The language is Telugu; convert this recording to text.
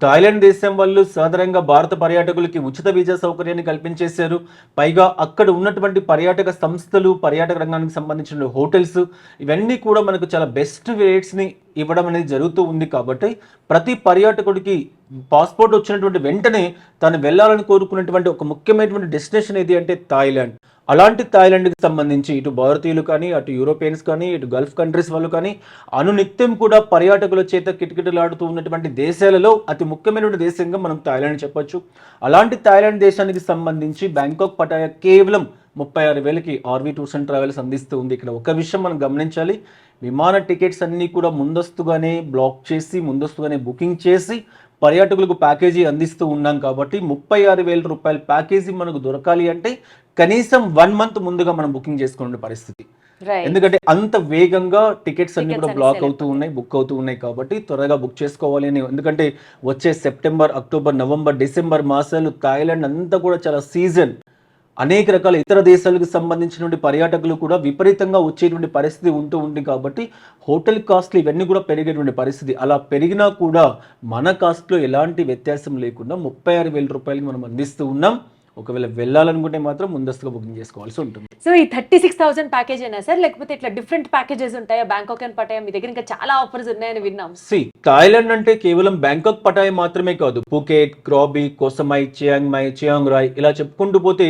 థాయిలాండ్ దేశం వాళ్ళు సాధారణంగా భారత పర్యాటకులకి ఉచిత వీసా సౌకర్యాన్ని కల్పించేశారు. పైగా అక్కడ ఉన్నటువంటి పర్యాటక సంస్థలు, పర్యాటక రంగానికి సంబంధించిన హోటల్స్ ఇవన్నీ కూడా మనకు చాలా బెస్ట్ రేట్స్‌ని ఇవ్వడం అనేది జరుగుతూ ఉంది కాబట్టి, ప్రతి పర్యాటకుడికి పాస్‌పోర్ట్ వచ్చినటువంటి వెంటనే తను వెళ్ళాలని కోరుకున్నటువంటి ఒక ముఖ్యమైనటువంటి డెస్టినేషన్ ఏది అంటే థాయిలాండ్. అలాంటి థాయిలాండ్‌కి సంబంధించి ఇటు భారతీయులు కానీ, అటు యూరోపియన్స్ కానీ, ఇటు గల్ఫ్ కంట్రీస్ వాళ్ళు కానీ అనునిత్యం కూడా పర్యాటకుల చేత కిటకిటలాడుతూ ఉన్నటువంటి దేశాలలో అతి ముఖ్యమైనటువంటి దేశంగా మనం థాయిలాండ్ చెప్పొచ్చు. అలాంటి థాయిలాండ్ దేశానికి సంబంధించి బ్యాంకాక్ పటాయా కేవలం 36,000కి ఆర్‌వీ టూర్స్ అండ్ ట్రావెల్స్ అందిస్తూ ఉంది. ఇక్కడ ఒక విషయం మనం గమనించాలి. విమాన టికెట్స్ అన్నీ కూడా ముందస్తుగానే బ్లాక్ చేసి, ముందస్తుగానే బుకింగ్ చేసి పర్యాటకులకు ప్యాకేజీ అందిస్తూ ఉన్నాం కాబట్టి రూ. 36,000 ప్యాకేజీ మనకు దొరకాలి అంటే కనీసం 1 మంత్ ముందుగా మనం బుకింగ్ చేసుకునే పరిస్థితి. ఎందుకంటే అంత వేగంగా టికెట్స్ అన్ని కూడా బ్లాక్ అవుతూ ఉన్నాయి, బుక్ అవుతూ ఉన్నాయి కాబట్టి త్వరగా బుక్ చేసుకోవాలి అని. ఎందుకంటే వచ్చే సెప్టెంబర్, అక్టోబర్, నవంబర్, డిసెంబర్ మాసాలు థాయిలాండ్ అంతా కూడా చాలా సీజన్. అనేక రకాల ఇతర దేశాలకు సంబంధించినటువంటి పర్యాటకులు కూడా విపరీతంగా వచ్చేటువంటి పరిస్థితి ఉంటూ ఉంది కాబట్టి హోటల్ కాస్ట్లు ఇవన్నీ కూడా పెరిగేటువంటి పరిస్థితి. అలా పెరిగినా కూడా మన కాస్ట్లో ఎలాంటి వ్యత్యాసం లేకుండా రూ. 36,000కి మనం అందిస్తూ ఉన్నాం. ఒకవేళ వెళ్ళాలనుకుంటే మాత్రం ముందస్తుగా బుకింగ్ చేసుకోవాల్సి ఉంటుంది. సో ఈ 36,000 ప్యాకేజ్ అయినా సార్, లేకపోతే ఇట్లా డిఫరెంట్ ప్యాకేజెస్ ఉంటాయా? బ్యాంకాక్ అండ్ పటాయా మీ దగ్గర ఇంకా చాలా ఆఫర్స్ ఉన్నాయని విన్నాం. థాయిలాండ్ అంటే కేవలం బ్యాంకాక్ పటాయా మాత్రమే కాదు, పూకెట్, క్రాబీ, కోసమై, చియాంగ్ మై, చియాంగ్ రాయ్ ఇలా చెప్పుకుంటూ పోతే